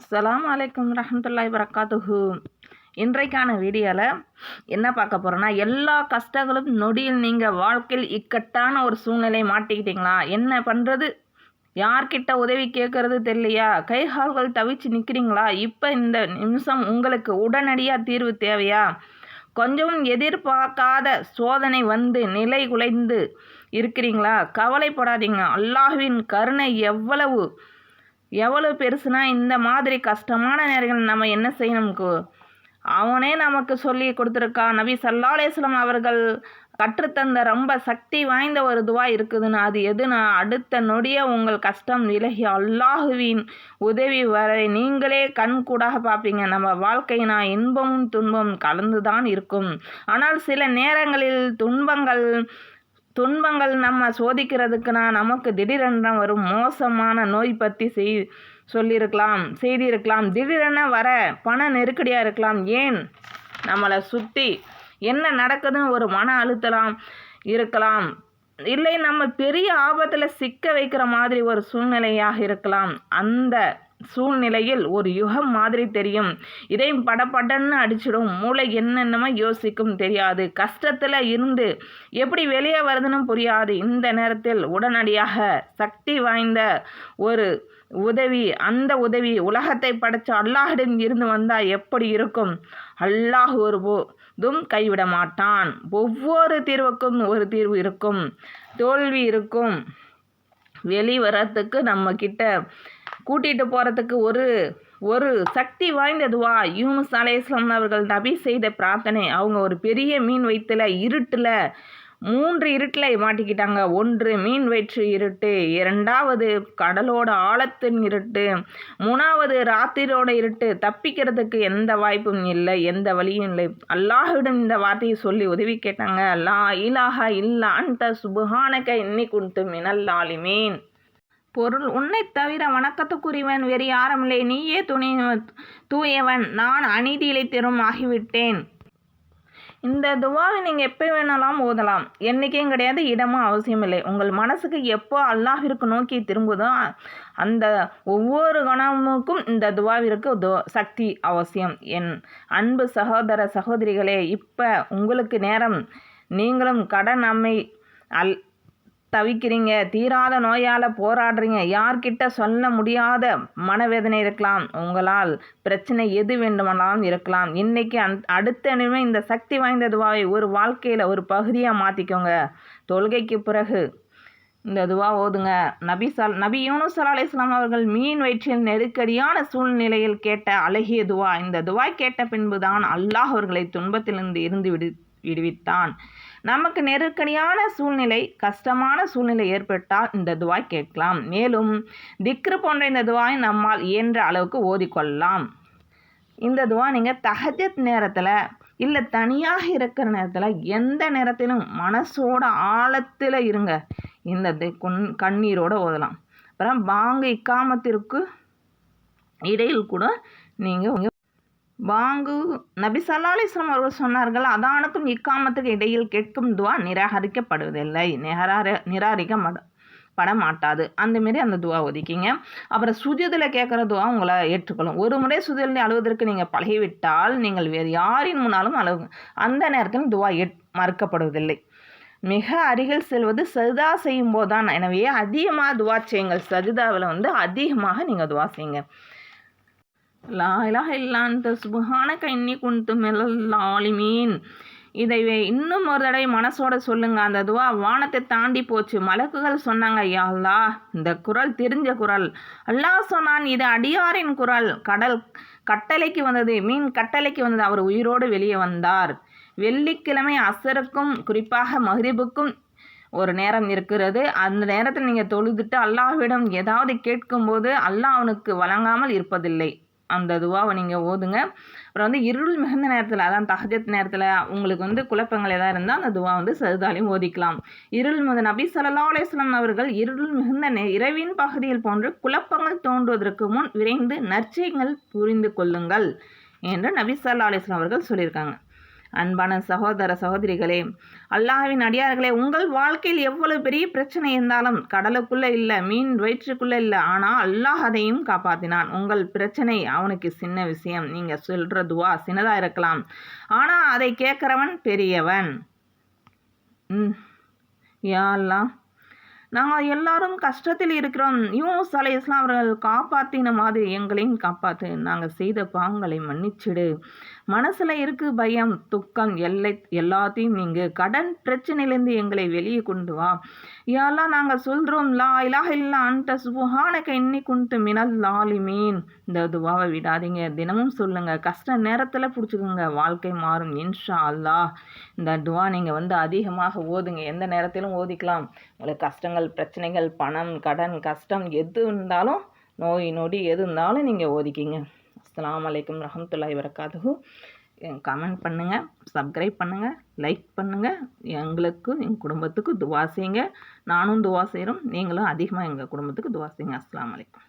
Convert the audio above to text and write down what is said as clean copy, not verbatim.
அஸ்ஸலாமு அலைக்கும் ரஹ்மத்துல்லாஹி வரகாத்துஹு. இன்றைக்கான வீடியோவில் என்ன பார்க்க போகிறோன்னா, எல்லா கஷ்டங்களும் நொடியில் நீங்கள் வாழ்க்கையில் இக்கட்டான ஒரு சூழ்நிலை மாட்டிக்கிட்டீங்களா? என்ன பண்ணுறது, யார்கிட்ட உதவி கேட்குறது தெரியலையா? கை கால்கள் தவிச்சு நிற்கிறீங்களா? இப்போ இந்த நிமிஷம் உங்களுக்கு உடனடியாக தீர்வு தேவையா? கொஞ்சமும் எதிர்பார்க்காத சோதனை வந்து நிலை குலைந்து இருக்கிறீங்களா? கவலைப்படாதீங்க. அல்லாஹ்வின் கருணை எவ்வளவு பெருசுனா, இந்த மாதிரி கஷ்டமான நேரங்கள் நம்ம என்ன செய்யணும்க்கு அவனே நமக்கு சொல்லி கொடுத்துருக்கான். நபி ஸல்லல்லாஹு அலைஹி வஸல்லம் அவர்கள் கற்றுத்தந்த ரொம்ப சக்தி வாய்ந்த ஒரு துவா இருக்குதுன்னு. அது எதுனா, அடுத்த நொடிய உங்கள் கஷ்டம் விலகி அல்லாஹுவின் உதவி வரை நீங்களே கண்கூடாக பார்ப்பீங்க. நம்ம வாழ்க்கைனா இன்பமும் துன்பமும் கலந்து தான் இருக்கும். ஆனால் சில நேரங்களில் துன்பங்கள் நம்ம சோதிக்கிறதுக்குனா நமக்கு திடீரென வரும் மோசமான நோய் பற்றி செய்திருக்கலாம். திடீரென வர பண நெருக்கடியாக இருக்கலாம். ஏன் நம்மளை சுற்றி என்ன நடக்குதுன்னு ஒரு மன அழுத்தம் இருக்கலாம். இல்லை, நம்ம பெரிய ஆபத்தில் சிக்க வைக்கிற மாதிரி ஒரு சூழ்நிலையாக இருக்கலாம். அந்த சூழ்நிலையில் ஒரு யுகம் மாதிரி தெரியும். இதையும் படப்படன்னு அடிச்சிடும். மூளை என்னென்னமோ யோசிக்கும், தெரியாது. கஷ்டத்தில் இருந்து எப்படி வெளியே வருதுன்னு புரியாது. இந்த நேரத்தில் உடனடியாக சக்தி வாய்ந்த ஒரு உதவி, அந்த உதவி உலகத்தை படைச்ச அல்லாஹ்விடம் இருந்து வந்தால் எப்படி இருக்கும்? அல்லாஹ் ஒருபோதும் கைவிட மாட்டான். ஒவ்வொரு தீர்வுக்கும் ஒரு தீர்வு இருக்கும், தோல்வி இருக்கும். வெளிவரத்துக்கு நம்ம கிட்ட கூட்டிகிட்டு போகிறதுக்கு ஒரு சக்தி வாய்ந்த துவா. யூனுஸ் அலைஹிஸ்ஸலாம் அவர்கள் நபி செய்த பிரார்த்தனை. அவங்க ஒரு பெரிய மீன் வயிற்றுல 3 இருட்டில் மாட்டிக்கிட்டாங்க. 1 மீன் வயிற்று இருட்டு, 2வது கடலோட ஆழத்தின் இருட்டு, 3வது ராத்திரியோட இருட்டு. தப்பிக்கிறதுக்கு எந்த வாய்ப்பும் இல்லை, எந்த வழியும் இல்லை. அல்லாஹ்விடம் இந்த வார்த்தையை சொல்லி உதவி கேட்டாங்க. லா இலாஹா இல்லா அன்த சுப்ஹானக இன்னி குன்து மினல் ஸாலிமீன். பொருள்: உன்னை தவிர வணக்கத்துக்குரியவன் வேறு யாருமில்லை, நீயே தூயவன், நான் அநீதி இழைத்தவரும் ஆகிவிட்டேன். இந்த துவாவை நீங்கள் எப்போ வேணாலும் ஓதலாம். என்றைக்கும் கிடையாது, இடமும் அவசியம் இல்லை. உங்கள் மனசுக்கு எப்போ அல்லாஹ்விற்கு நோக்கி திரும்புதோ அந்த ஒவ்வொரு கணமுக்கும் இந்த துவாவிற்கு சக்தி அவசியம். என் அன்பு சகோதர சகோதரிகளே, இப்போ உங்களுக்கு நேரம். நீங்களும் கடன் அம்மை தவிக்கிறீங்க, தீராத நோயால் போராடுறீங்க, யார்கிட்ட சொல்ல முடியாத மனவேதனை இருக்கலாம். உங்களால் பிரச்சனை எது வேண்டுமானாலும் இருக்கலாம். இன்றைக்கி அடுத்த நிமிடம் இந்த சக்தி வாய்ந்த துவாவை ஒரு வாழ்க்கையில் ஒரு பகுதியாக மாற்றிக்கோங்க. தொழுகைக்கு பிறகு இந்த துவா ஓதுங்க. நபி யூனுஸ் அலைஹிஸ்ஸலாம் அவர்கள் மீன் வயிற்றில் நெருக்கடியான சூழ்நிலையில் கேட்ட அழகிய துவா. இந்த துவா கேட்ட பின்புதான் அல்லாஹ் அவர்களை துன்பத்திலிருந்து விடுவித்தான். நமக்கு நெருக்கடியான சூழ்நிலை, கஷ்டமான சூழ்நிலை ஏற்பட்டால் இந்த துவா கேட்கலாம். மேலும் திக்ரு போன்ற இந்த துவாவை நம்மால் இயன்ற அளவுக்கு ஓதிக்கொள்ளலாம். இந்த துவா நீங்கள் தஹஜ்ஜத் நேரத்தில் இல்லை தனியாக இருக்கிற நேரத்தில், எந்த நேரத்திலும் மனசோட ஆழத்தில் இருங்க. இந்த கண்ணீரோடு ஓதலாம். அப்புறம் பாங்கு இக்காமத்திற்கு இடையில் கூட நீங்கள் பாங்கு நபி ஸல்லல்லாஹு அலைஹி வஸல்லம் அவர்கள் சொன்னார்கள், அதானுக்கும் இக்காமத்துக்கு இடையில் கேட்கும் துவா நிராகரிக்கப்படுவதில்லை, நிராகரிக்கப்பட மாட்டாது. அந்தமாரி அந்த துவா ஒதுக்கிங்க. அப்புறம் சுஜூதில் கேட்குற துவா உங்களை ஏற்றுக்கொள்ளும். ஒரு முறை சுஜூதில் அழுவதற்கு நீங்கள் பழகிவிட்டால் நீங்கள் வேறு யாரின் முன்னாலும் அழுவுங்க. அந்த நேரத்தில் துவா மறுக்கப்படுவதில்லை. மிக அருகில் செல்வது சஜிதா செய்யும் போது தான். எனவே அதிகமாக துவா செய்யுங்கள். சஜிதாவில் அதிகமாக நீங்கள் துவா செய்யுங்க. லா இலாஹ இல்லா அன்த சுப்ஹானக இன்னி குன்து மினல் ஸாலிமீன். இதை இன்னும் ஒரு தடவை மனசோட சொல்லுங்க. அந்த துவா வானத்தை தாண்டி போச்சு. மலக்குகள் சொன்னாங்க, யா அல்லாஹ், இந்த குரல் தெரிஞ்ச குரல். அல்லாஹ் சொன்னான், இது அடியாரின் குரல். கடல் கட்டளைக்கு வந்தது, மீன் கட்டளைக்கு வந்தது. அவர் உயிரோடு வெளியே வந்தார். வெள்ளிக்கிழமை அசருக்கும் குறிப்பாக மஹ்ரிபுக்கும் ஒரு நேரம் இருக்கிறது. அந்த நேரத்தில் நீங்கள் தொழுதுட்டு அல்லாஹ்விடம் ஏதாவது கேட்கும்போது அல்லாஹ் அவனுக்கு வழங்காமல் இருப்பதில்லை. அந்த துவாவை நீங்கள் ஓதுங்க. அப்புறம் இருள் மிகுந்த நேரத்தில், அதான் தஹஜ்ஜத் நேரத்தில் உங்களுக்கு குழப்பங்கள் எதாவது இருந்தால் அந்த துவா சஜிதாலையும் ஓதிக்கலாம். நபி ஸல்லல்லாஹு அலைஹி வஸல்லம் அவர்கள் இருள் மிகுந்த இரவின் பகுதியில் போன்று குழப்பங்கள் தோன்றுவதற்கு முன் விரைந்து நற்செய்திகள் புரிந்து கொள்ளுங்கள் என்று நபி ஸல்லல்லாஹு அலைஹி வஸல்லம் அவர்கள் சொல்லியிருக்காங்க. அன்பான சகோதர சகோதரிகளே, அல்லாஹ்வின் அடியார்களே, உங்கள் வாழ்க்கையில் எவ்வளவு பெரிய பிரச்சனை இருந்தாலும் கடலுக்குள்ளே இல்லை, மீன் வயிற்றுக்குள்ளே இல்லை, ஆனால் அல்லாஹ் அதையும் காப்பாற்றினான். உங்கள் பிரச்சனை அவனுக்கு சின்ன விஷயம். நீங்கள் சொல்கிற துவா சின்னதாக இருக்கலாம், ஆனால் அதை கேட்குறவன் பெரியவன். யா அல்லாஹ், நாங்கள் எல்லாரும் கஷ்டத்தில் இருக்கிறோம். யூனுஸ் அலைஹிஸ்ஸலாம் அவர்கள் காப்பாற்றின மாதிரி எங்களையும் காப்பாற்று. நாங்கள் செய்த பாவங்களை மன்னிச்சிடு. மனசில் இருக்கு பயம், துக்கம், எல்லாத்தையும் நீங்கள் கடன் பிரச்சனையிலேருந்து எங்களை வெளியே கொண்டு வா. யாரெல்லாம் நாங்கள் சொல்கிறோம், லா இலாஹ இல்லா அன்ட சுப்ஹானக இன்னி குன்து மினல் ஸாலிமீன். இந்த துவாவை விடாதீங்க, தினமும் சொல்லுங்கள். கஷ்ட நேரத்தில் பிடிச்சிக்கோங்க, வாழ்க்கை மாறும் இன்ஷா அல்லாஹ். இந்த துவா நீங்கள் அதிகமாக ஓதுங்க, எந்த நேரத்திலும் ஓதிக்கலாம். உங்களுக்கு கஷ்டங்கள், பிரச்சனைகள், பணம், கடன், கஷ்டம் எது இருந்தாலும், நோய் நொடி எது இருந்தாலும் நீங்கள் ஓதிக்கிங்க. அஸ்ஸலாமு அலைக்கும் ரஹ்மத்துல்லாஹி வபரகாத்துஹு. கமெண்ட் பண்ணுங்கள், சப்ஸ்கிரைப் பண்ணுங்கள், லைக் பண்ணுங்கள். எங்களுக்கு, எங்கள் குடும்பத்துக்கு துவா செய்யுங்க. நானும் துவா செய்கிறோம், நீங்களும் அதிகமாக எங்கள் குடும்பத்துக்கு துவா செய்யுங்க. அஸ்ஸலாமு அலைக்கும்.